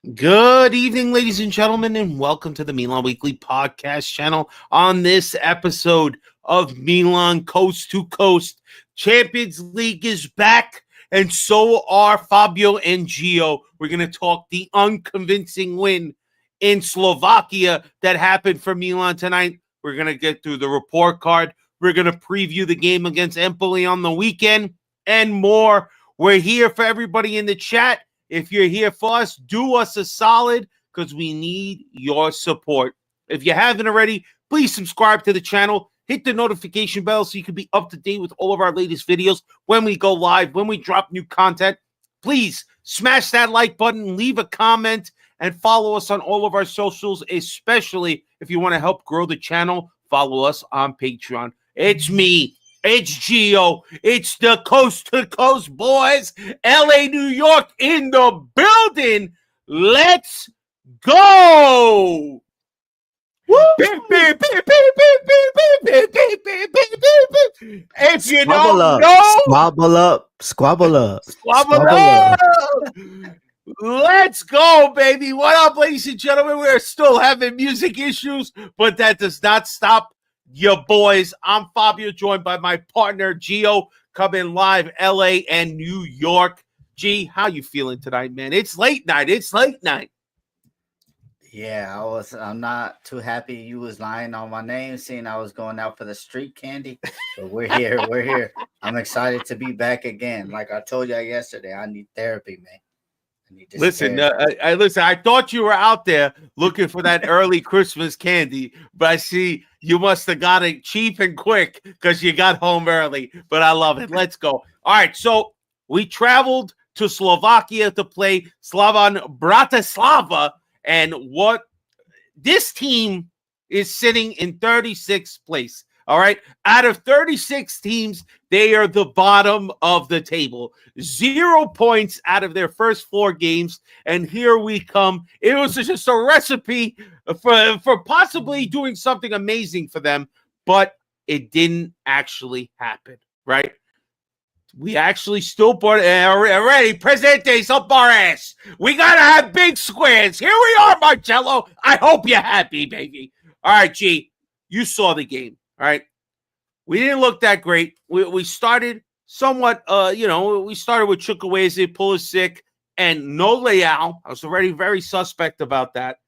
Good evening, ladies and gentlemen, and welcome to the Milan Weekly Podcast channel. On this episode of Milan Coast to Coast, Champions League is back, and so are Fabio and Gio. We're going to talk the unconvincing win in Slovakia that happened for Milan tonight. We're going to get through the report card. We're going to preview the game against Empoli on the weekend and more. We're here for everybody in the chat. If you're here for us, do us a solid because we need your support. If you haven't already, please subscribe to the channel. Hit the notification bell so you can be up to date with all of our latest videos when we go live, when we drop new content. Please smash that like button, leave a comment, and follow us on all of our socials, especially if you want to help grow the channel. Follow us on Patreon. It's me. It's Gio. It's the Coast to Coast boys. LA, New York in the building. Let's go. If you don't know, squabble up. squabble up. Let's go, baby. What up, ladies and gentlemen? We're still having music issues, but that does not stop your boys. I'm Fabio, joined by my partner Gio, coming live LA and New York. G, how you feeling tonight, man? It's late night. Yeah, I'm not too happy you was lying on my name, seeing I was going out for the street candy. But we're here. I'm excited to be back again. Like I told you yesterday, I need therapy, man. Listen, I thought you were out there looking for that early Christmas candy, but I see you must have got it cheap and quick because you got home early. But I love it. Let's go. All right, so we traveled to Slovakia to play Slavan Bratislava, and what this team is sitting in 36th place. All right. Out of 36 teams, they are the bottom of the table. 0 points out of their first 4 games. And here we come. It was just a recipe for possibly doing something amazing for them, but it didn't actually happen. Right. We actually still bought already. Presente up our ass. We got to have big squares. Here we are, Marcello. I hope you're happy, baby. All right, G, you saw the game. All right. We didn't look that great. We started somewhat, we started with Chukwueze, Pulisic, and no Leao. I was already very suspect about that.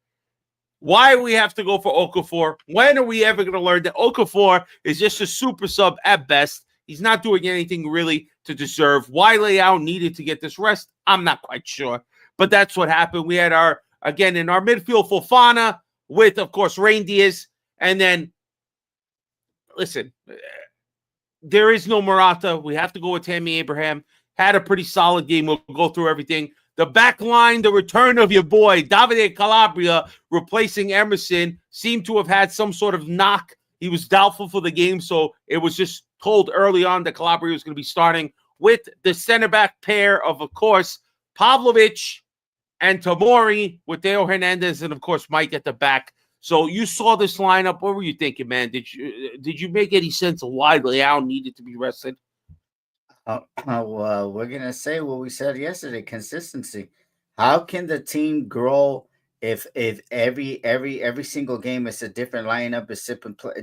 Why we have to go for Okafor? When are we ever going to learn that Okafor is just a super sub at best? He's not doing anything really to deserve. Why Leao needed to get this rest, I'm not quite sure. But that's what happened. We had in our midfield, Fofana with, of course, Reindeers, and then listen, there is no Morata. We have to go with Tammy Abraham. Had a pretty solid game. We'll go through everything. The back line, the return of your boy, Davide Calabria, replacing Emerson, seemed to have had some sort of knock. He was doubtful for the game, so it was just told early on that Calabria was going to be starting with the center back pair of course, Pavlovic and Tomori with Theo Hernandez and, of course, Mike at the back. So you saw this lineup. What were you thinking, man? Did you make any sense of why Leao needed to be rested? Well, we're gonna say what we said yesterday: consistency. How can the team grow if every single game is a different lineup, is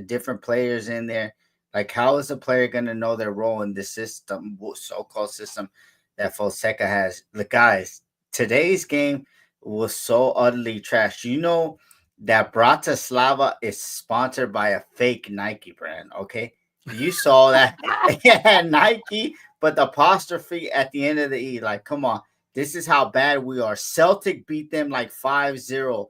different players in there? Like, how is a player gonna know their role in this system, so-called system that Fonseca has? The guys, today's game was so utterly trash. You know that Bratislava is sponsored by a fake Nike brand, okay? You saw that. Yeah, Nike, but the apostrophe at the end of the E. Like, come on. This is how bad we are. Celtic beat them like 5-0.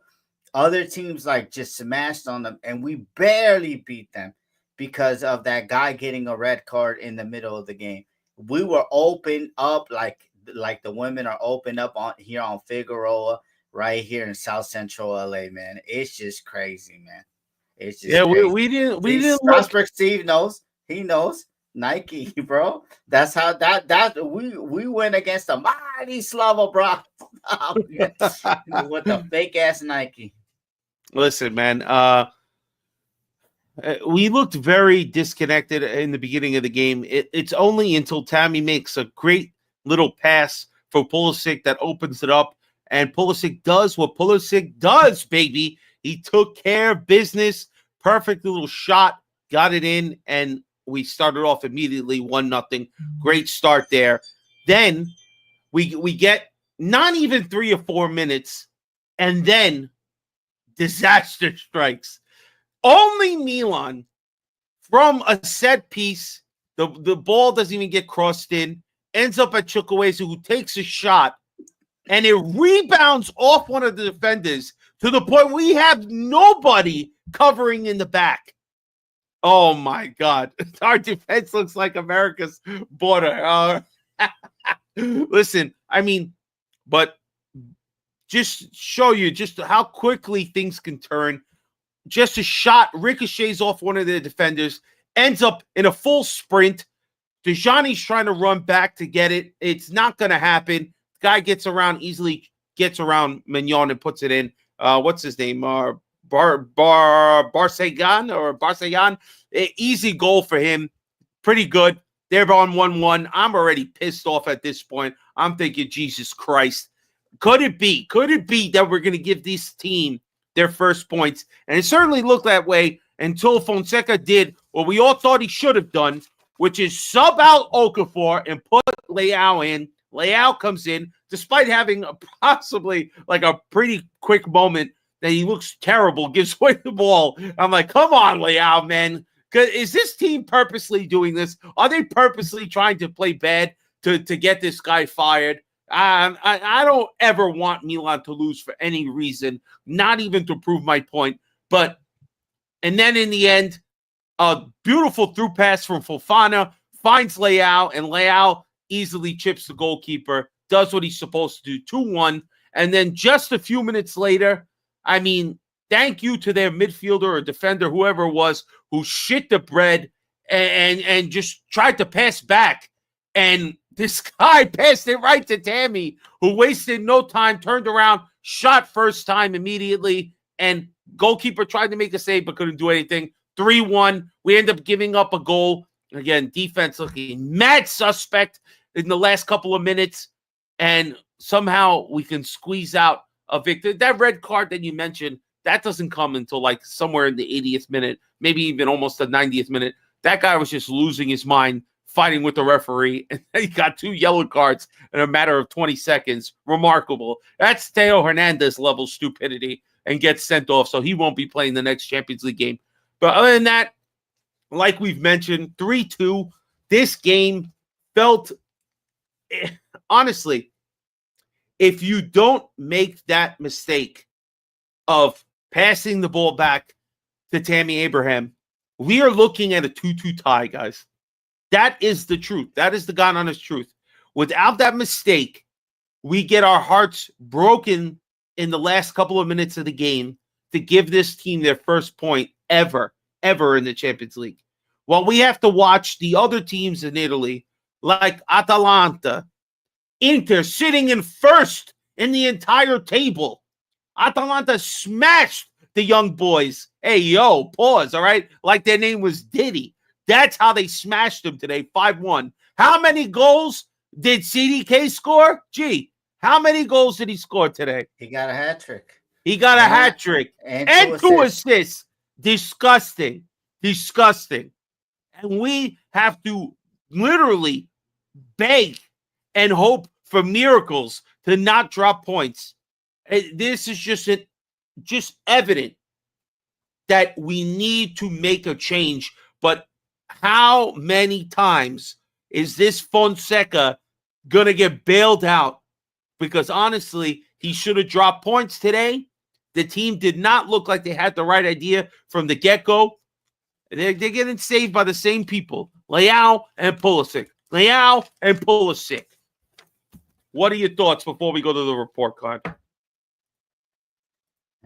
Other teams like just smashed on them, and we barely beat them because of that guy getting a red card in the middle of the game. We were open up like the women are open up on here on Figueroa, right here in South Central LA, man. It's just crazy, man. It's just we didn't look. Steve knows. He knows Nike, bro. That's how we went against the mighty Slava, bro. With the fake ass Nike. Listen, man. We looked very disconnected in the beginning of the game. It's only until Tammy makes a great little pass for Pulisic that opens it up. And Pulisic does what Pulisic does, baby. He took care of business. Perfect little shot, got it in, and we started off immediately 1-0. Great start there. Then we get not even 3 or 4 minutes, and then disaster strikes. Only Milan from a set piece, the ball doesn't even get crossed in, ends up at Chukwueze, who takes a shot, and it rebounds off one of the defenders to the point we have nobody covering in the back. Oh, my God. Our defense looks like America's border. Listen, I mean, but just show you just how quickly things can turn. Just a shot ricochets off one of the defenders, ends up in a full sprint. Dejani's trying to run back to get it. It's not going to happen. Guy gets around easily, gets around Mignon and puts it in. What's his name? Barsegan. Easy goal for him. Pretty good. They're on 1-1. I'm already pissed off at this point. I'm thinking, Jesus Christ. Could it be that we're going to give this team their first points? And it certainly looked that way until Fonseca did what we all thought he should have done, which is sub out Okafor and put Leao in. Leao comes in, despite having possibly like a pretty quick moment that he looks terrible, gives away the ball. I'm like, come on, Leao, man. Is this team purposely doing this? Are they purposely trying to play bad to get this guy fired? I don't ever want Milan to lose for any reason, not even to prove my point. And then in the end, a beautiful through pass from Fofana finds Leao, and Leao easily chips the goalkeeper, does what he's supposed to do, 2-1. And then just a few minutes later, I mean, thank you to their midfielder or defender, whoever it was, who shit the bread and just tried to pass back. And this guy passed it right to Tammy, who wasted no time, turned around, shot first time immediately, and goalkeeper tried to make a save but couldn't do anything. 3-1. We end up giving up a goal. Again, defense looking mad suspect in the last couple of minutes, and somehow we can squeeze out a victory. That red card that you mentioned, that doesn't come until like somewhere in the 80th minute, maybe even almost the 90th minute. That guy was just losing his mind, fighting with the referee, and he got 2 yellow cards in a matter of 20 seconds. Remarkable. That's Theo Hernandez level stupidity, and gets sent off, so he won't be playing the next Champions League game. But other than that, like we've mentioned, 3-2. This game felt, honestly, if you don't make that mistake of passing the ball back to Tammy Abraham, we are looking at a 2-2 tie, guys. That is the truth. That is the God honest truth. Without that mistake, we get our hearts broken in the last couple of minutes of the game to give this team their first point ever in the Champions League. Well, we have to watch the other teams in Italy, like Atalanta, Inter, sitting in first in the entire table. Atalanta smashed the young boys. Hey, yo, pause, all right? Like their name was Diddy. That's how they smashed them today, 5-1. How many goals did CDK score? Gee, how many goals did he score today? He got a hat trick. He got a hat trick and 2 assists. Disgusting. And we have to literally beg and hope for miracles to not drop points. This is just evident that we need to make a change. But how many times is this Fonseca going to get bailed out? Because honestly, he should have dropped points today. The team did not look like they had the right idea from the get-go. They're getting saved by the same people, Leao and Pulisic. What are your thoughts before we go to the report card?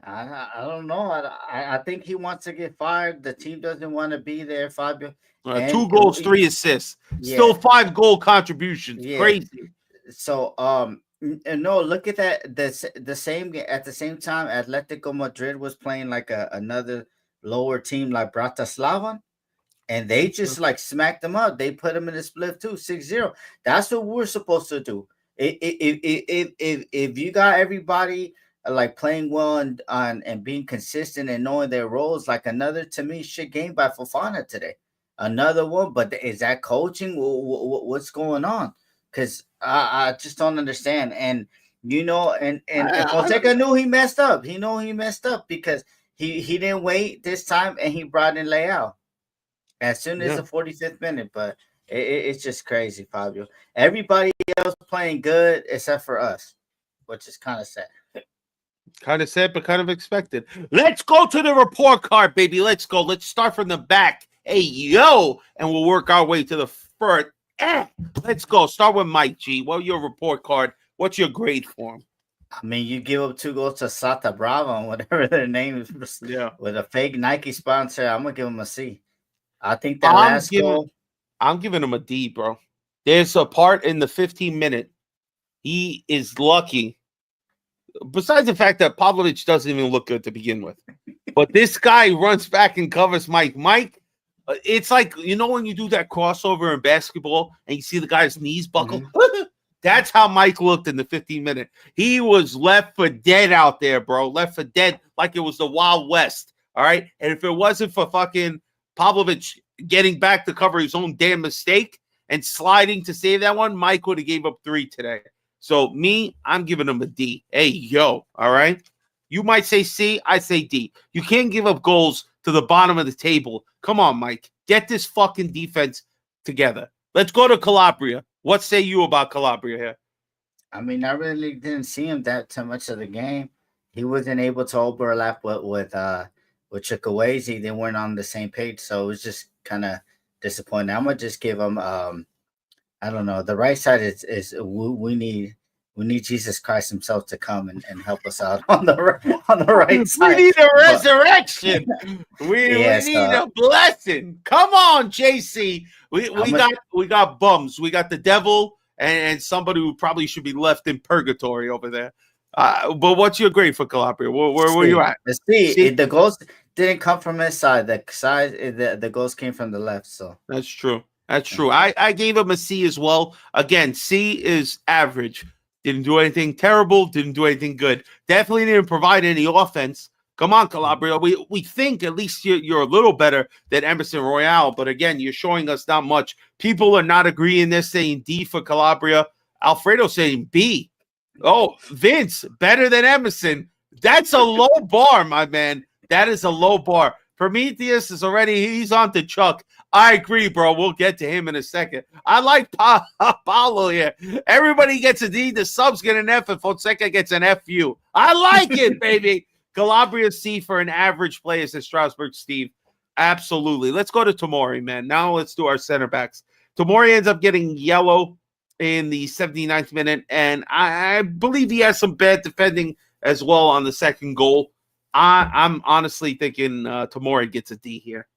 I don't know. I think he wants to get fired. The team doesn't want to be there, Fabio. 2 goals, 3 assists. Yeah. Still 5 goal contributions. Yeah. Crazy. So, no, look at that. The same at the same time, Atletico Madrid was playing like another lower team like Bratislava, and they just like smacked them up. They put them in a split too, 6-0. That's what we're supposed to do. If you got everybody like playing well and being consistent and knowing their roles, like another to me shit game by Fofana today, another one. But is that coaching? What's going on? Because I just don't understand. And and Fonseca knew he messed up. He knew he messed up because he didn't wait this time and he brought in Leao as soon as the 45th minute. But it's just crazy, Fabio. Everybody else playing good except for us, which is kind of sad. Kind of sad, but kind of expected. Let's go to the report card, baby. Let's go. Let's start from the back. Hey, yo. And we'll work our way to the front. Let's go. Start with Mike G. What's your report card? What's your grade for him? I mean, you give up 2 goals to Sata Bravo and whatever their name is, with a fake Nike sponsor. I'm gonna give him a C. I think that last goal. I'm giving him a D, bro. There's a part in the 15-minute. He is lucky. Besides the fact that Pavlovic doesn't even look good to begin with. But this guy runs back and covers Mike. Mike, it's like, when you do that crossover in basketball and you see the guy's knees buckle? Mm-hmm. That's how Mike looked in the 15-minute. He was left for dead out there, bro. Left for dead like it was the Wild West, all right? And if it wasn't for fucking Pavlovic getting back to cover his own damn mistake and sliding to save that one, Mike would have gave up 3 today. So I'm giving him a D. Hey, yo, all right? You might say C, I say D. You can't give up goals to the bottom of the table. Come on, Mike. Get this fucking defense together. Let's go to Calabria. What say you about Calabria here? I mean, I really didn't see him that too much of the game. He wasn't able to overlap with Chukwueze. They weren't on the same page, so it was just kind of disappointing. I'm gonna just give him I don't know. The right side is we need Jesus Christ himself to come and help us out on the right side. We need a resurrection. We need a blessing. Come on, JC. We got bums. We got the devil and somebody who probably should be left in purgatory over there. But what's your grade for Calabria? Where you at? See, the goals didn't come from his side. The goals came from the left. So that's true. That's true. I gave him a C as well. Again, C is average. Didn't do anything terrible. Didn't do anything good. Definitely didn't provide any offense. Come on, Calabria. We think at least you're a little better than Emerson Royale. But again, you're showing us not much. People are not agreeing. They're saying D for Calabria. Alfredo saying B. Oh, Vince, better than Emerson. That's a low bar, my man. That is a low bar. Prometheus is he's on to Chuck. I agree, bro. We'll get to him in a second. I like Paulo here. Everybody gets a D. The subs get an F, and Fonseca gets an FU. I like it, baby. Calabria C for an average player, says Strasburg Steve. Absolutely. Let's go to Tomori, man. Now let's do our center backs. Tomori ends up getting yellow in the 79th minute, and I believe he has some bad defending as well on the second goal. I'm honestly thinking Tomori gets a D here.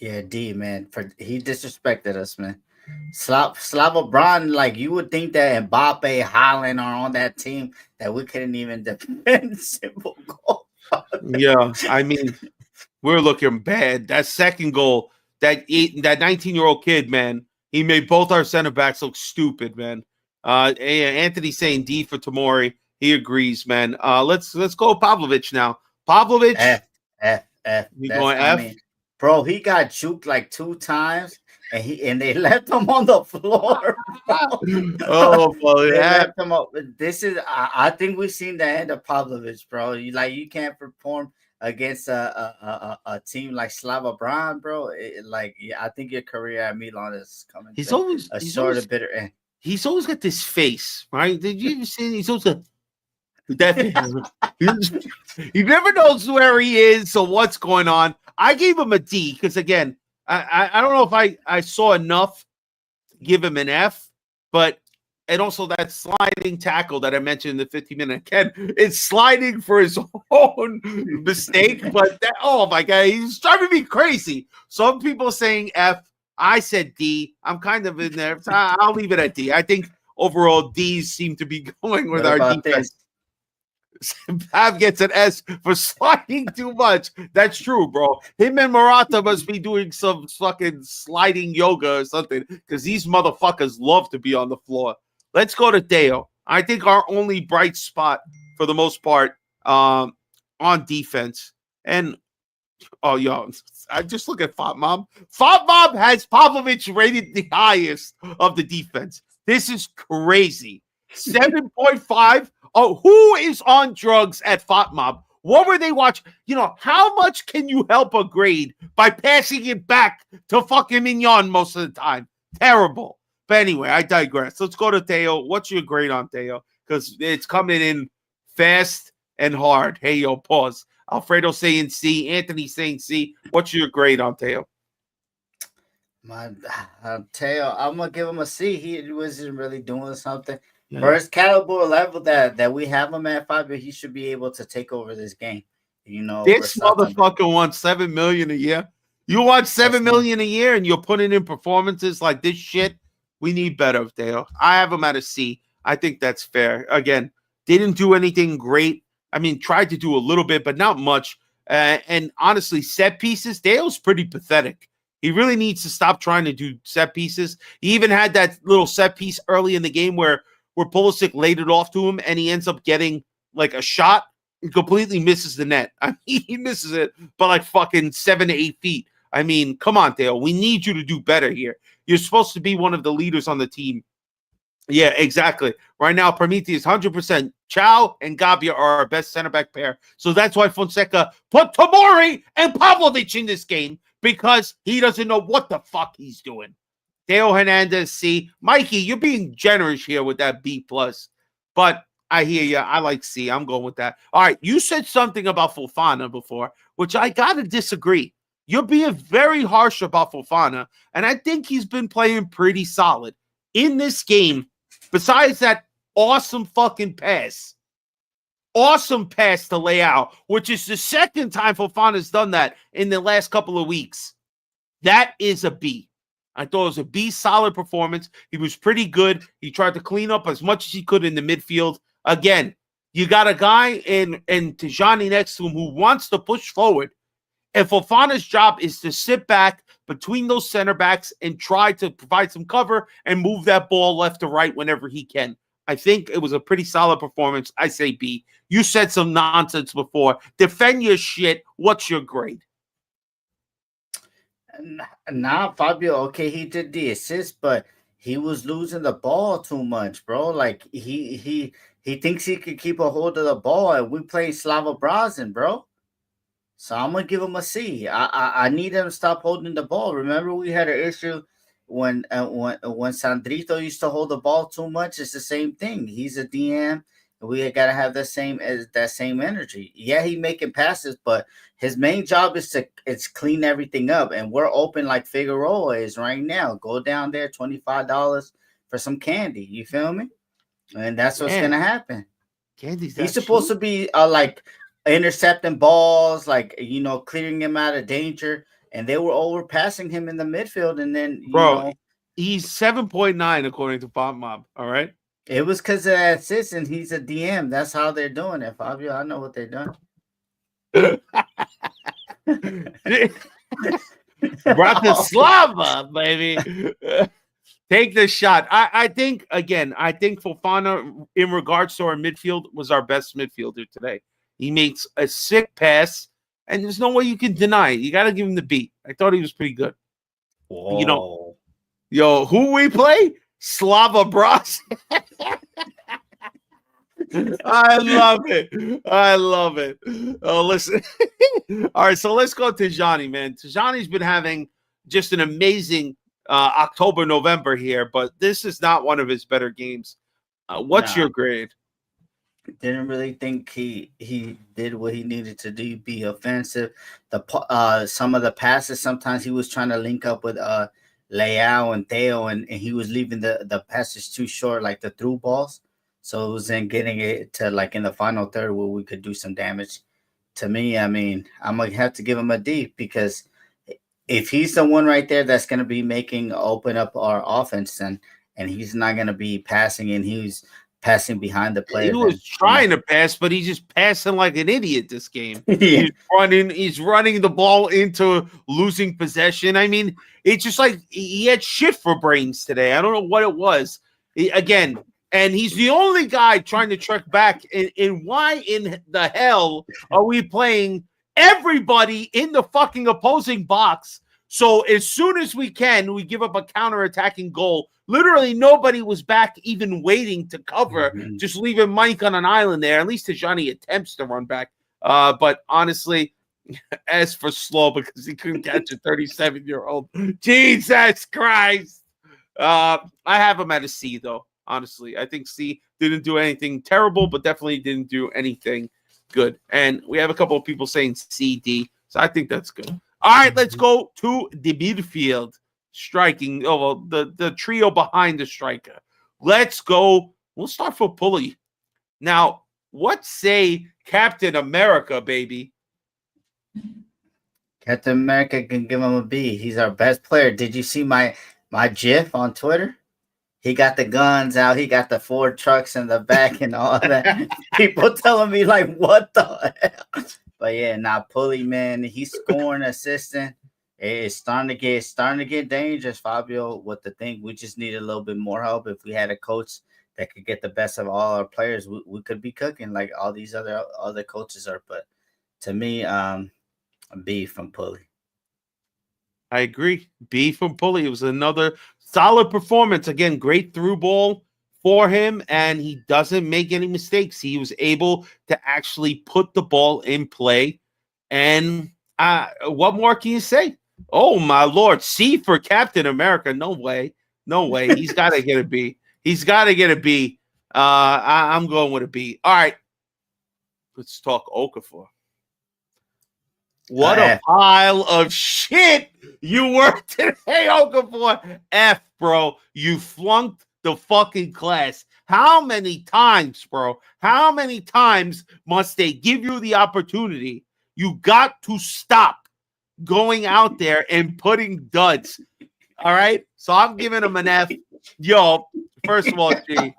Yeah, D, man. He disrespected us, man. Slava Braun, like you would think that Mbappe, Haaland are on that team that we couldn't even defend simple goal. Yeah, I mean, we're looking bad. That second goal, that 19-year-old kid, man, he made both our center backs look stupid, man. Anthony saying D for Tomori. He agrees, man. Let's go Pavlovic now. Pavlovic. F. You going F? I mean, bro, he got juked like 2 times, and they left him on the floor. Oh, boy, they left him up. This is, I think we've seen the end of Pavlovic, bro. You can't perform against a team like Slava Braun, bro. I think your career at Milan is coming. He's always of bitter end. He's always got this face, right? Did you ever see? He's always got that. He never knows where he is or what's going on. I gave him a D because, again, I don't know if I saw enough to give him an F, and also that sliding tackle that I mentioned in the 50-minute. Again, it's sliding for his own mistake, but oh my God, he's driving me crazy. Some people saying F. I said D. I'm kind of in there. So I'll leave it at D. I think overall D's seem to be going with our defense. Pav gets an S for sliding too much. That's true, bro. Him and Murata must be doing some fucking sliding yoga or something because these motherfuckers love to be on the floor. Let's go to Theo. I think our only bright spot for the most part on defense. And oh, yo, I just look at Fop Mob. Fop Mob has Popovich rated the highest of the defense. This is crazy. 7.5. Oh, who is on drugs at Fop Mob? What were they watching? You know, how much can you help a grade by passing it back to fucking Mignon most of the time? Terrible. But anyway, I digress. Let's go to Theo. What's your grade on Theo? Because it's coming in fast and hard. Hey, yo, pause. Alfredo saying C. Anthony saying C. What's your grade on Theo? Theo, I'm gonna give him a C. He wasn't really doing something. Yeah. First caliber level that we have him at, Fabio, he should be able to take over this game. You know, this motherfucker wants $7 million a year. You want $7 million a year, and you're putting in performances like this shit. We need better, Theo. I have him at a C. I think that's fair. Again, didn't do anything great. I mean, tried to do a little bit, but not much. And honestly, set pieces, Dale's pretty pathetic. He really needs to stop trying to do set pieces. He even had that little set piece early in the game where Pulisic laid it off to him, and he ends up getting like a shot and completely misses the net. I mean, he misses it by like fucking 7 to 8 feet. I mean, come on, Dale. We need you to do better here. You're supposed to be one of the leaders on the team. Yeah, exactly. Right now, Prometheus, 100%. Chow and Gabia are our best center back pair. So that's why Fonseca put Tomori and Pavlovic in this game, because he doesn't know what the fuck he's doing. Theo Hernandez, C. Mikey, you're being generous here with that B+. But I hear you. I like C. I'm going with that. All right, you said something about Fofana before, which I got to disagree. You're being very harsh about Fofana, and I think he's been playing pretty solid. In this game, besides that awesome fucking pass to Leao, which is the second time Fofana's done that in the last couple of weeks, that is a B. I thought it was a B solid performance. He was pretty good. He tried to clean up as much as he could in the midfield. Again, you got a guy in Tijani next to him who wants to push forward. And Fofana's job is to sit back between those center backs and try to provide some cover and move that ball left to right whenever he can. I think it was a pretty solid performance. I say B. You said some nonsense before. Defend your shit. What's your grade? Nah, Fabio, okay, he did the assist, but he was losing the ball too much, bro. Like, he thinks he could keep a hold of the ball, and we play Slava Brazin, bro. So I'm gonna give him a C. I need him to stop holding the ball. Remember, we had an issue when Sandrito used to hold the ball too much. It's the same thing. He's a DM. We gotta have that same energy. Yeah, he making passes, but his main job is to clean everything up. And we're open like Figueroa is right now. Go down there, $25 for some candy. You feel me? And that's what's gonna happen. Candy's he's supposed to be like intercepting balls, like, you know, clearing him out of danger, and they were overpassing him in the midfield. And then, you know, he's 7.9 according to Pop Mob. All right, it was because of that assist, and he's a DM. That's how they're doing it, Fabio. I know what they're doing. Bratislava, baby. Take the shot. I think Fofana, in regards to our midfield, was our best midfielder today. He makes a sick pass, and there's no way you can deny it. You got to give him the B. I thought he was pretty good. Whoa. You know, yo, who we play? Slava Bros. I love it. Oh, listen. All right, so let's go to Tijani, man. Tijani's been having just an amazing October, November here, but this is not one of his better games. What's your grade? Didn't really think he did what he needed to do, be offensive. Some of the passes, sometimes he was trying to link up with Leao and Theo, and he was leaving the passes too short, like the through balls. So it was then getting it to like in the final third where we could do some damage. To me, I mean, I'm gonna have to give him a D, because if he's the one right there that's gonna be open up our offense, and he's not gonna be passing, and he's passing behind the player. He was trying to pass, but he's just passing like an idiot this game. Yeah. He's running the ball into losing possession. I mean, it's just like he had shit for brains today. I don't know what it was. Again, And he's the only guy trying to track back. And why in the hell are we playing everybody in the fucking opposing box? So as soon as we can, we give up a counter-attacking goal. Literally nobody was back even waiting to cover, just leaving Mike on an island there. At least Tajani attempts to run back. But honestly, as for slow because he couldn't catch a 37-year-old. Jesus Christ. I have him at a C, though. Honestly, I think C didn't do anything terrible, but definitely didn't do anything good. And we have a couple of people saying C, D, so I think that's good. All right, let's go to the midfield. Striking, the trio behind the striker. Let's go. We'll start for Pulley. Now, what say Captain America, baby? Captain America can give him a B. He's our best player. Did you see my GIF on Twitter? He got the guns out. He got the 4 trucks in the back and all that. People telling me like, what the hell? But yeah, now Pulley, man, he's scoring, assisting. It's starting to get dangerous, Fabio. With the thing, we just need a little bit more help. If we had a coach that could get the best of all our players, we could be cooking like all these other coaches are. But to me, a B from Pulley. I agree. B from Pulley. It was another solid performance. Again, great through ball for him, and he doesn't make any mistakes. He was able to actually put the ball in play. And what more can you say? Oh, my Lord. C for Captain America. No way. No way. He's got to get a B. He's got to get a B. I'm going with a B. All right. Let's talk Okafor. What a pile of shit you were today, Okafor. F, bro. You flunked the fucking class. How many times, bro? How many times must they give you the opportunity? You got to stop going out there and putting duds. All right? So I'm giving him an F. Yo, first of all, G.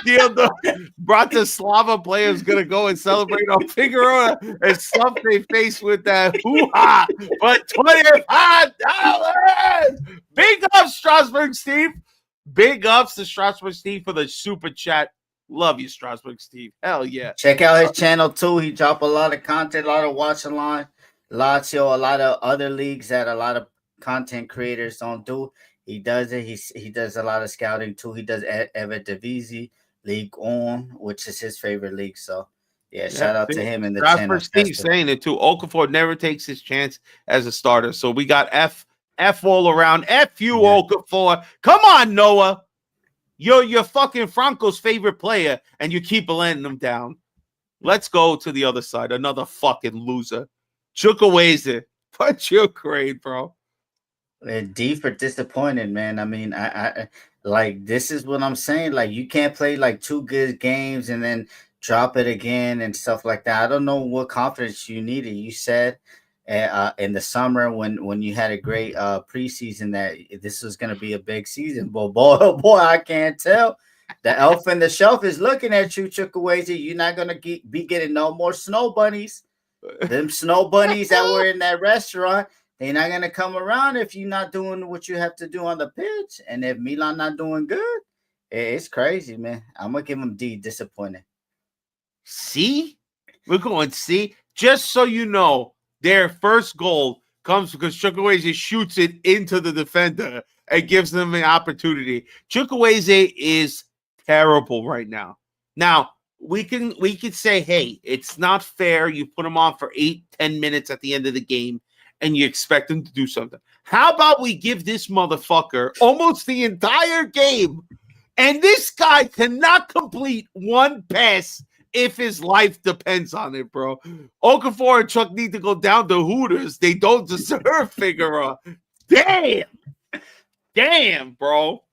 The Bratislava player is going to go and celebrate on Figueroa and stuff they face with that hoo-ha for $25. Big ups, Strasburg Steve. Big ups to Strasburg Steve for the super chat. Love you, Strasburg Steve. Hell yeah. Check out his channel too. He dropped a lot of content, a lot of watch along, Lazio, a lot of other leagues that a lot of content creators don't do. He does it. He does a lot of scouting too. He does Eredivisie, League On, which is his favorite league. So yeah, shout out to him in the channel. Steve saying it too. Okafor never takes his chance as a starter. So we got F all around. F you, Okafor. Come on, Noah. You're fucking Franco's favorite player, and you keep letting him down. Let's go to the other side. Another fucking loser. Chukwueze. What's your grade, bro? D for disappointed, man. I mean, I like this is what I'm saying. Like you can't play like 2 good games and then drop it again and stuff like that. I don't know what confidence you needed. You said in the summer when you had a great preseason that this was going to be a big season. But boy, oh boy, I can't tell. The elf in the shelf is looking at you, Chukwueze. You're not going to be getting no more snow bunnies. Them snow bunnies that were in that restaurant. They're not going to come around if you're not doing what you have to do on the pitch. And if Milan not doing good, it's crazy, man. I'm going to give him D, disappointed. C? We're going C. Just so you know, their first goal comes because Chukwueze shoots it into the defender and gives them an opportunity. Chukwueze is terrible right now. Now, we could say, hey, it's not fair. You put him on for 8-10 minutes at the end of the game, and you expect him to do something. How about we give this motherfucker almost the entire game, and this guy cannot complete one pass if his life depends on it, bro. Okafor and Chuck need to go down to Hooters. They don't deserve Figueroa. Damn, bro.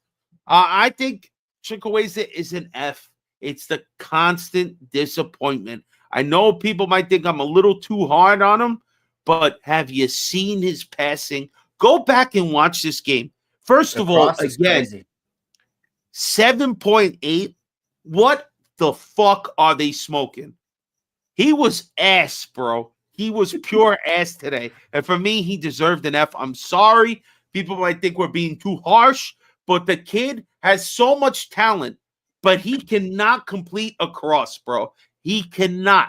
I think Chukwueze is an F. It's the constant disappointment. I know people might think I'm a little too hard on him, but have you seen his passing? Go back and watch this game. First of all, again, 7.8. What the fuck are they smoking? He was ass, bro. He was pure ass today. And for me, he deserved an F. I'm sorry. People might think we're being too harsh, but the kid has so much talent, but he cannot complete a cross, bro. He cannot.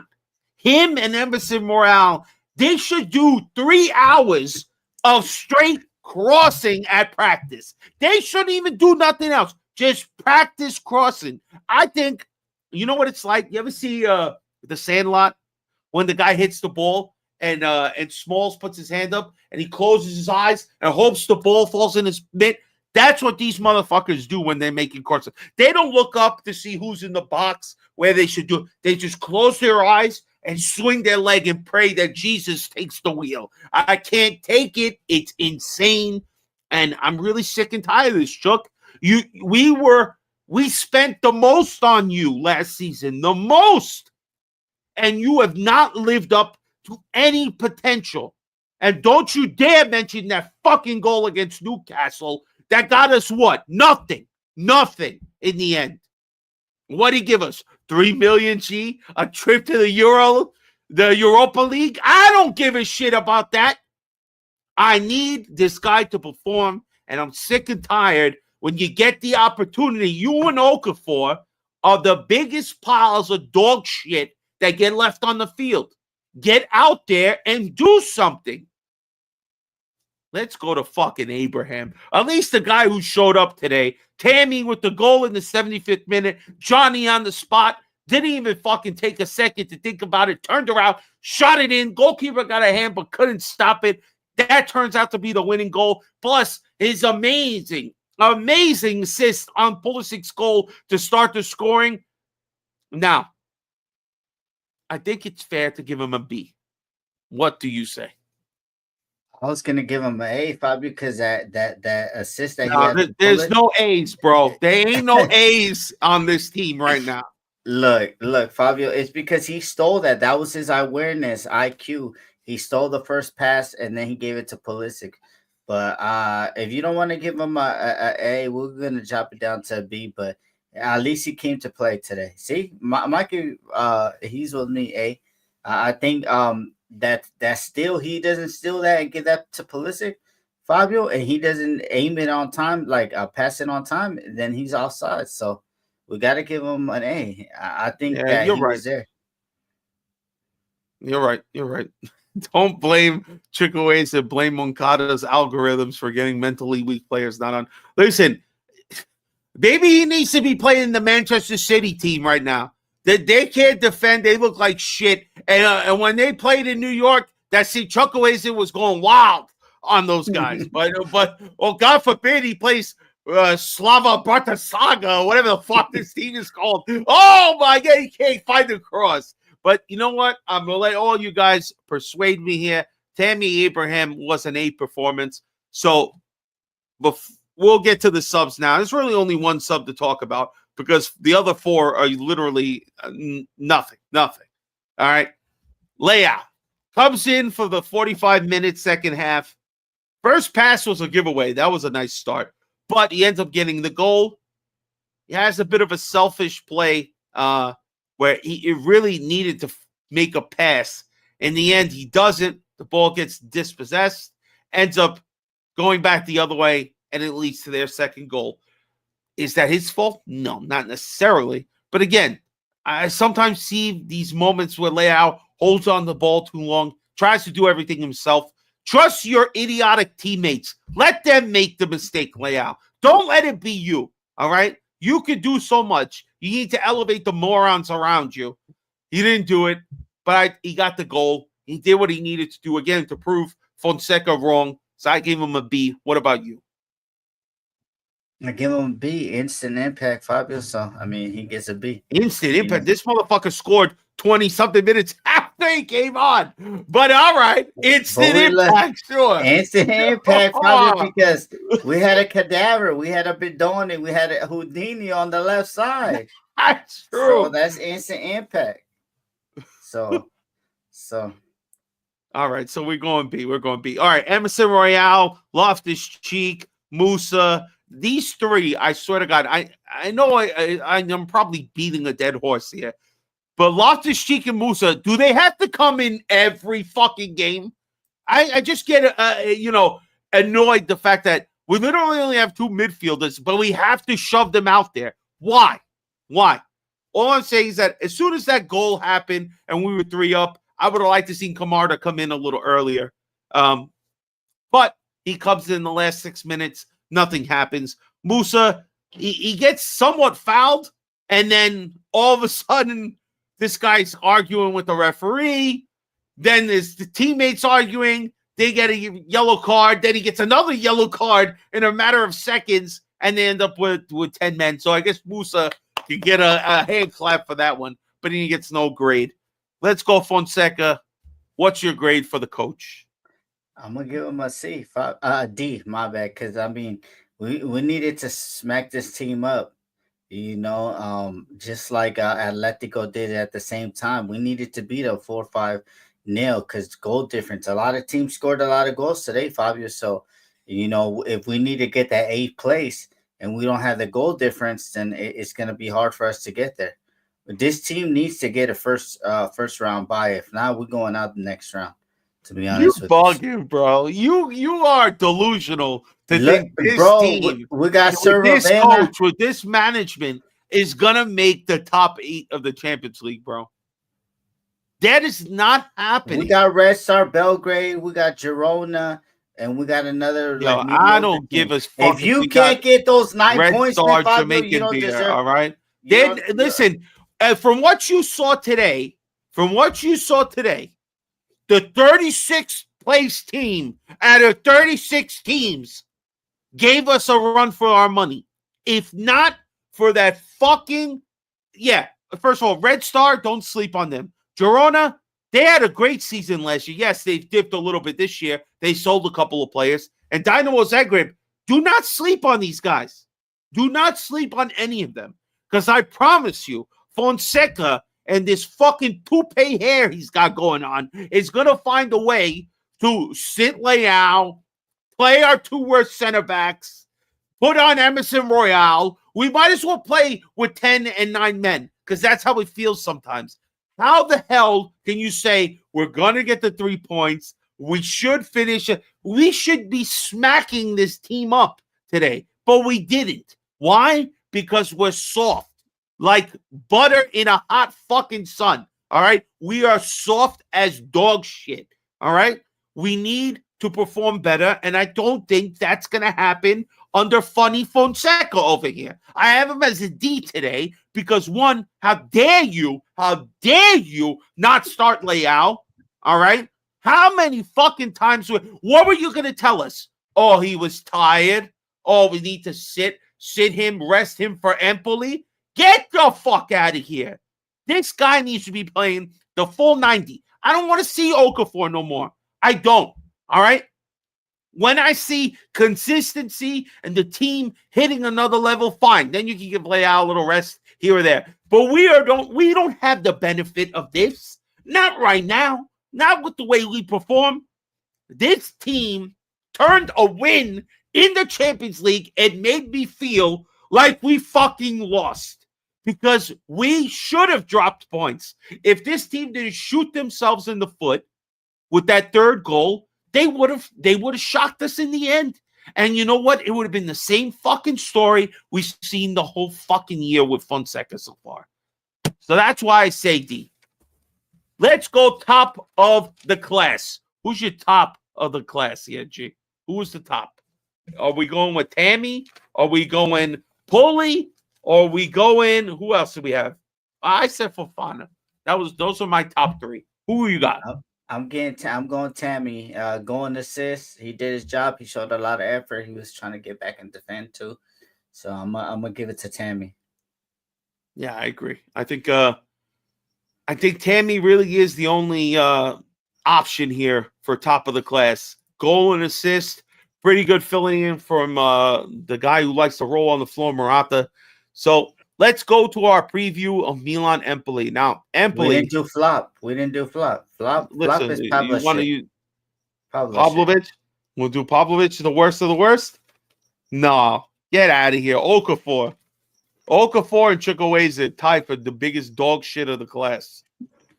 Him and Emerson Morale, they should do 3 hours of straight crossing at practice. They shouldn't even do nothing else. Just practice crossing. I think, you know what it's like? You ever see The Sandlot when the guy hits the ball and Smalls puts his hand up and he closes his eyes and hopes the ball falls in his mitt? That's what these motherfuckers do when they're making crosses. They don't look up to see who's in the box, where they should do. They just close their eyes and swing their leg and pray that Jesus takes the wheel. I can't take it. It's insane. And I'm really sick and tired of this, Chuck. We spent the most on you last season, the most. And you have not lived up to any potential. And don't you dare mention that fucking goal against Newcastle that got us what? Nothing. Nothing in the end. What did he give us? 3 million, G? A trip to the Europa League? I don't give a shit about that. I need this guy to perform, and I'm sick and tired when you get the opportunity. You and Okafor are the biggest piles of dog shit that get left on the field. Get out there and do something. Let's go to fucking Abraham. At least the guy who showed up today. Tammy with the goal in the 75th minute. Johnny on the spot. Didn't even fucking take a second to think about it. Turned around, shot it in. Goalkeeper got a hand but couldn't stop it. That turns out to be the winning goal. Plus his amazing assist on Pulisic's goal to start the scoring. Now, I think it's fair to give him a B. What do you say? I was gonna give him an A, Fabio, because that assist that he had. There's no A's, bro. There ain't no A's on this team right now. Look, Fabio. It's because he stole that. That was his awareness, IQ. He stole the first pass and then he gave it to Pulisic. But if you don't want to give him a, we're gonna drop it down to a B. But at least he came to play today. See, Mikey, he's with me. A. I think that still he doesn't steal that and give that to Pulisic, Fabio, and he doesn't aim it on time, like pass it on time, then he's offside. So we got to give him an A. I think that he was there. You're right. Don't blame Chikways and blame Moncada's algorithms for getting mentally weak players not on. Listen, maybe he needs to be playing the Manchester City team right now. They can't defend. They look like shit. And when they played in New York, Chukwueze was going wild on those guys. but God forbid he plays Slava Bratislava or whatever the fuck this team is called. Oh my God, he can't find the cross. But you know what? I'm gonna let all you guys persuade me here. Tammy Abraham was an A performance. So we'll get to the subs now. There's really only one sub to talk about, because the other four are literally nothing. All right. Layout comes in for the 45-minute second half. First pass was a giveaway. That was a nice start. But he ends up getting the goal. He has a bit of a selfish play where he really needed to make a pass. In the end, he doesn't. The ball gets dispossessed, ends up going back the other way, and it leads to their second goal. Is that his fault? No, not necessarily. But again, I sometimes see these moments where Leao holds on the ball too long, tries to do everything himself. Trust your idiotic teammates. Let them make the mistake, Leao. Don't let it be you, all right? You could do so much. You need to elevate the morons around you. He didn't do it, but he got the goal. He did what he needed to do, again, to prove Fonseca wrong. So I gave him a B. What about you? I give him a B. Instant impact, Fabio. So, I mean, he gets a B. Instant impact. This motherfucker scored 20-something minutes after he came on. But all right. Instant impact, sure. Instant impact, Fabio, because we had a cadaver. We had a Bidoni. We had a Houdini on the left side. That's true. So that's instant impact. So. All right. So we're going B. All right. Emerson Royale, Loftus-Cheek, Musa. These three, I swear to God, I know I'm probably beating a dead horse here, but Loftus-Cheek and Musa, do they have to come in every fucking game? I just get annoyed the fact that We literally only have 2 midfielders, but we have to shove them out there. Why? Why? All I'm saying is that as soon as that goal happened and we were 3 up, I would have liked to see Kamara come in a little earlier. But he comes in the last 6 minutes. Nothing happens. Musa, he gets somewhat fouled, and then all of a sudden, this guy's arguing with the referee. Then there's the teammates arguing. They get a yellow card. Then he gets another yellow card in a matter of seconds, and they end up with 10 men. So I guess Musa can get a hand clap for that one, but he gets no grade. Let's go, Fonseca. What's your grade for the coach? I'm gonna give him a C, D. My bad, because I mean, we needed to smack this team up. Just like Atletico did at the same time. We needed to beat a 4-5 nil because goal difference. A lot of teams scored a lot of goals today, Fabio. So, if we need to get that 8th place and we don't have the goal difference, then it's going to be hard for us to get there. But this team needs to get a first round bye. If not, we're going out the next round. To be honest, you bugging, bro. You are delusional to think this team, we got with this coach, with this management, is gonna make the top 8 of the Champions League, bro. That is not happening. We got Red Star Belgrade, we got Girona, and we got another. Yo, I don't give a fuck. If you can't get those 9 Red points, Star, Fabio, Jamaican you don't beer, deserve. All right. Then listen, from what you saw today, the 36th place team out of 36 teams gave us a run for our money. If not for that fucking, first of all, Red Star, don't sleep on them. Girona, they had a great season last year. Yes, they've dipped a little bit this year. They sold a couple of players. And Dynamo Zagreb, do not sleep on these guys. Do not sleep on any of them. Because I promise you, Fonseca and this fucking toupee hair he's got going on is going to find a way to sit Leao, play our 2 worst center backs, put on Emerson Royale. We might as well play with 10 and 9 men because that's how it feels sometimes. How the hell can you say we're going to get the 3 points? We should finish it. We should be smacking this team up today, but we didn't. Why? Because we're soft. Like butter in a hot fucking sun. All right. We are soft as dog shit. All right. We need to perform better. And I don't think that's going to happen under Funny Fonseca over here. I have him as a D today because one, how dare you not start Leao? All right. How many fucking times what were you going to tell us? Oh, he was tired. Oh, we need to sit him, rest him for Empoli. Get the fuck out of here. This guy needs to be playing the full 90. I don't want to see Okafor no more. I don't. All right? When I see consistency and the team hitting another level, fine. Then you can give Leao a little rest here or there. But we don't have the benefit of this. Not right now. Not with the way we perform. This team turned a win in the Champions League and made me feel like we fucking lost. Because we should have dropped points. If this team didn't shoot themselves in the foot with that 3rd goal, they would have shocked us in the end. And you know what? It would have been the same fucking story we've seen the whole fucking year with Fonseca so far. So that's why I say D. Let's go top of the class. Who's your top of the class here, G? Who was the top? Are we going with Tammy? Are we going Pulley? Or are we going? Who else do we have? I said Fofana. Those are my top 3. Who you got? I'm going Tammy. Going assist. He did his job. He showed a lot of effort. He was trying to get back and defend too. So I'm gonna give it to Tammy. Yeah, I agree. I think Tammy really is the only option here for top of the class. Goal and assist. Pretty good filling in from the guy who likes to roll on the floor, Morata. So let's go to our preview of Milan Empoli. Now, Empoli. We didn't do flop. Flop is Pavlovic. Pavlovic? We'll do Pavlovic, the worst of the worst? No. Get out of here. Okafor and Chukwueze tied for the biggest dog shit of the class.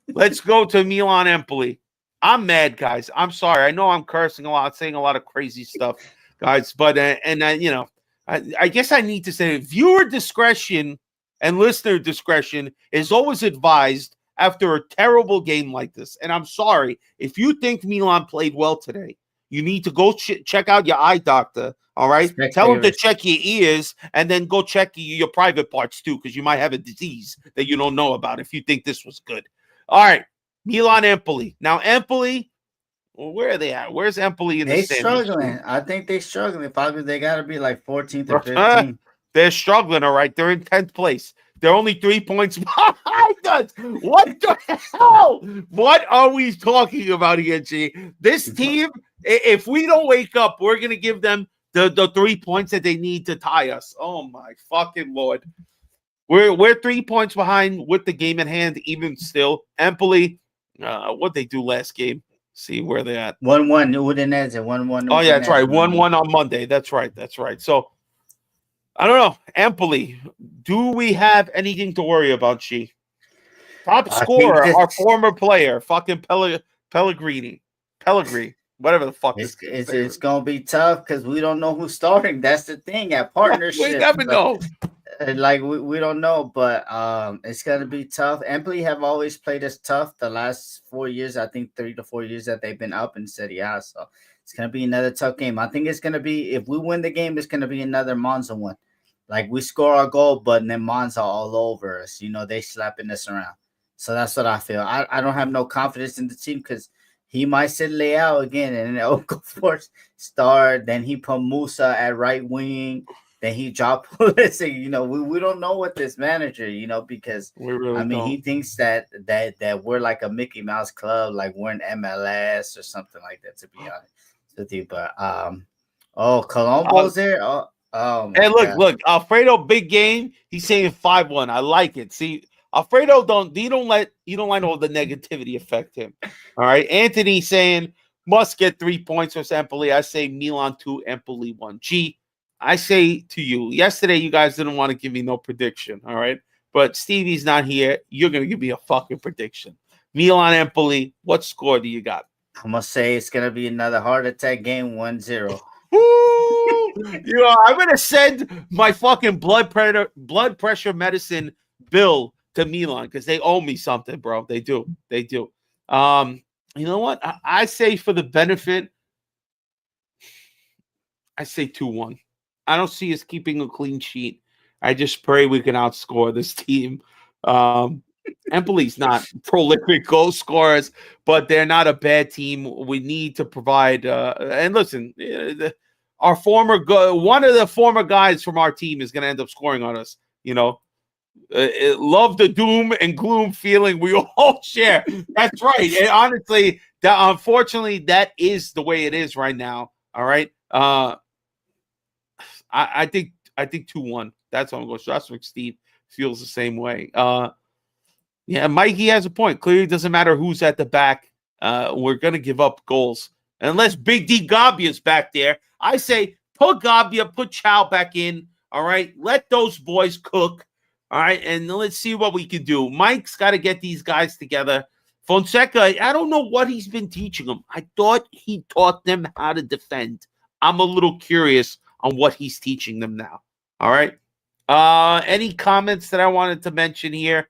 Let's go to Milan Empoli. I'm mad, guys. I'm sorry. I know I'm cursing a lot, saying a lot of crazy stuff. guys. But I guess I need to say viewer discretion and listener discretion is always advised after a terrible game like this. And I'm sorry if you think Milan played well today. You need to go check out your eye doctor. All right, tell him to check your ears and then go check your private parts too, because you might have a disease that you don't know about if you think this was good. All right, Milan Empoli. Now Empoli, well, where are they at? Where's Empoli in the standings? They're struggling. I think they're struggling. Probably they got to be like 14th or 15th. They're struggling, all right. They're in 10th place. They're only 3 points behind us. What the hell? What are we talking about here, G? This team, if we don't wake up, we're going to give them the 3 points that they need to tie us. Oh, my fucking Lord. We're 3 points behind with the game in hand, even still. Empoli, what they do last game? See where they're at. 1-1. Udinese. 1-1. Oh, yeah, that's right. 1-1 on Monday. That's right. So, I don't know. Empoli, do we have anything to worry about, G? Top scorer, our former player, fucking Pellegrini, whatever the fuck. It's going to be tough because we don't know who's starting. That's the thing at partnership. We never know. Like we don't know, but it's gonna be tough. Empoli have always played us tough the last 4 years. I think 3 to 4 years that they've been up in Serie A. So it's gonna be another tough game. I think it's gonna be, if we win the game, it's gonna be another Monza one. Like we score our goal, but then Monza all over us. They slapping us around. So that's what I feel. I don't have no confidence in the team because he might sit Leao again and then Okafor start. Then he put Musa at right wing. Then he dropped Pulisic. We don't know what this manager, because he thinks that we're like a Mickey Mouse club, like we're in MLS or something like that, to be honest with you. But Colombo's there. Oh hey, look, Alfredo, big game. He's saying 5-1. I like it. See, Alfredo don't let all the negativity affect him. All right. Anthony saying must get 3 points for Empoli. I say Milan 2, Empoli 1. G, I say to you, yesterday you guys didn't want to give me no prediction, all right? But Stevie's not here. You're going to give me a fucking prediction. Milan Empoli, what score do you got? I'm going to say it's going to be another heart attack game, 1-0. I'm going to send my fucking blood pressure medicine bill to Milan because they owe me something, bro. They do. You know what? I say for the benefit, I say 2-1. I don't see us keeping a clean sheet. I just pray we can outscore this team. Empoli's not prolific goal scorers, but they're not a bad team. We need to provide. And listen, one of the former guys from our team is going to end up scoring on us. Love the doom and gloom feeling we all share. That's right. And honestly, unfortunately, that is the way it is right now. All right. I think 2-1. That's what I'm going to trust. Steve feels the same way. Yeah, Mikey has a point. Clearly, it doesn't matter who's at the back. We're going to give up goals. Unless Big D Gabbia's back there. I say put Gabbia, put Chow back in. All right. Let those boys cook. All right. And let's see what we can do. Mike's got to get these guys together. Fonseca, I don't know what he's been teaching them. I thought he taught them how to defend. I'm a little curious on what he's teaching them now. All right. Any comments that I wanted to mention here?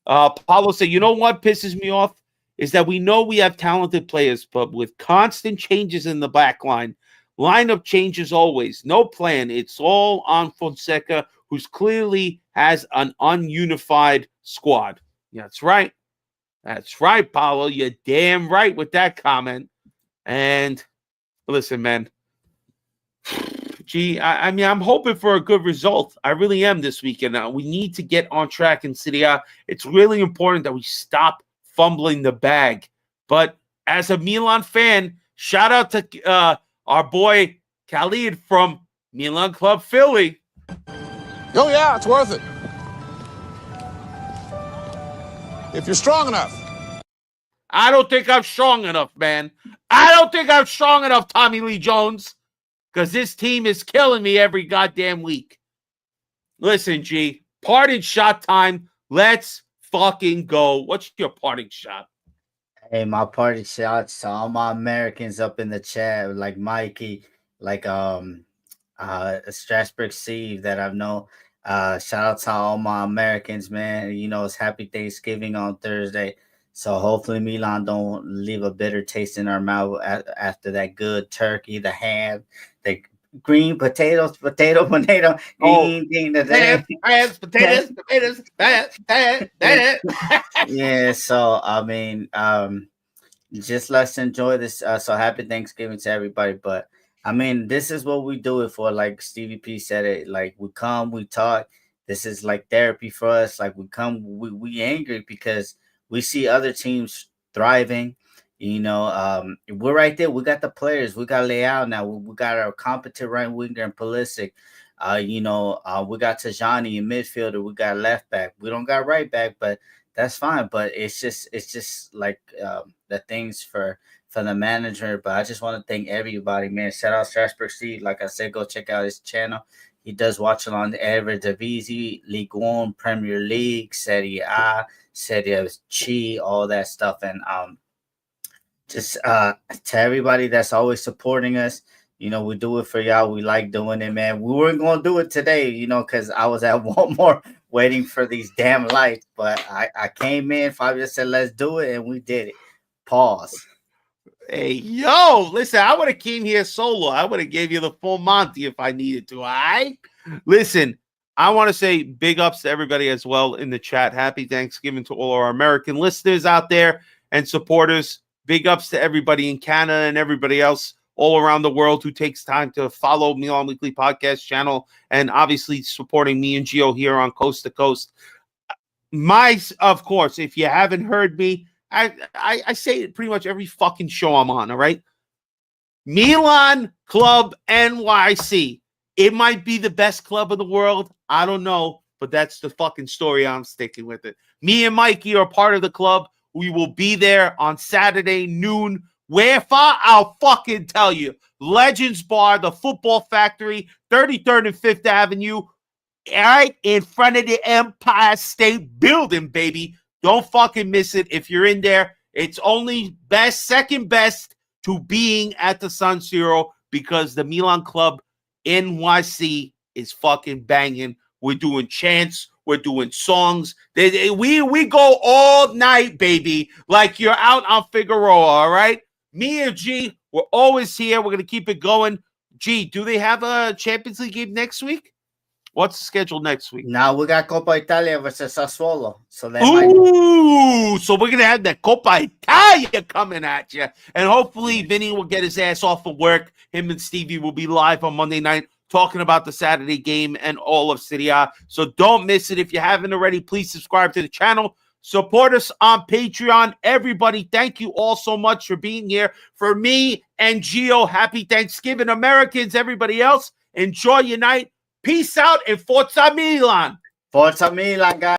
Paulo said, you know what pisses me off is that we know we have talented players, but with constant changes in the back line, lineup changes always, no plan. It's all on Fonseca, who's clearly has an ununified squad. Yeah, that's right. That's right, Paulo. You're damn right with that comment. And listen, man. Gee, I mean, I'm hoping for a good result. I really am this weekend. We need to get on track in Serie A. It's really important that we stop fumbling the bag. But as a Milan fan, shout out to our boy Khalid from Milan Club Philly. Oh, yeah, it's worth it. If you're strong enough. I don't think I'm strong enough, man. I don't think I'm strong enough, Tommy Lee Jones. Because this team is killing me every goddamn week. Listen, G, parting shot time. Let's fucking go. What's your parting shot? Hey, my parting shots to all my Americans up in the chat, like Mikey, Strasburg Steve that I know. Shout out to all my Americans, man. It's Happy Thanksgiving on Thursday. So hopefully Milan don't leave a bitter taste in our mouth after that good turkey, the ham, the green potatoes, potato, green thing. Potatoes. Yeah, so I mean, just let's enjoy this. So happy Thanksgiving to everybody. But I mean, this is what we do it for. Like Stevie P said it. Like we come, we talk. This is like therapy for us. Like we come, we angry because we see other teams thriving. We're right there. We got the players. We got Leao now. We got our competent right winger and Pulisic. We got Tajani in midfielder. We got left back. We don't got right back, but that's fine. But it's just like the things for the manager. But I just want to thank everybody, man. Shout out Strasburg Steve. Like I said, go check out his channel. He does watch it on the Eredivisie, Ligue 1, Premier League, Serie A, Serie C, all that stuff. And just to everybody that's always supporting us, we do it for y'all. We like doing it, man. We weren't going to do it today, because I was at Walmart waiting for these damn lights. But I came in, Fabio said, let's do it, and we did it. Pause. Hey, yo, listen, I would have came here solo. I would have gave you the full Monty if I needed to, all right? Listen, I want to say big ups to everybody as well in the chat. Happy Thanksgiving to all our American listeners out there and supporters. Big ups to everybody in Canada and everybody else all around the world who takes time to follow Milan Weekly Podcast channel and obviously supporting me and Gio here on Coast to Coast. Of course, if you haven't heard me, I say it pretty much every fucking show I'm on, all right? Milan Club NYC. It might be the best club in the world. I don't know, but that's the fucking story. I'm sticking with it. Me and Mikey are part of the club. We will be there on Saturday noon. Where far? I'll fucking tell you. Legends Bar, the Football Factory, 33rd and 5th Avenue, right in front of the Empire State Building, baby. Don't fucking miss it. If you're in there, it's only second best to being at the San Siro because the Milan Club NYC is fucking banging. We're doing chants. We're doing songs. We go all night, baby, like you're out on Figueroa, all right? Me and G, we're always here. We're going to keep it going. G, do they have a Champions League game next week? What's the schedule next week? Now we got Copa Italia versus Sassuolo. So so we're gonna have the Copa Italia coming at you, and hopefully Vinny will get his ass off of work. Him and Stevie will be live on Monday night talking about the Saturday game and all of Serie A. So don't miss it. If you haven't already, please subscribe to the channel. Support us on Patreon. Everybody, thank you all so much for being here. For me and Gio, happy Thanksgiving, Americans. Everybody else, enjoy your night. Peace out and Forza Milan. Forza Milan, guys.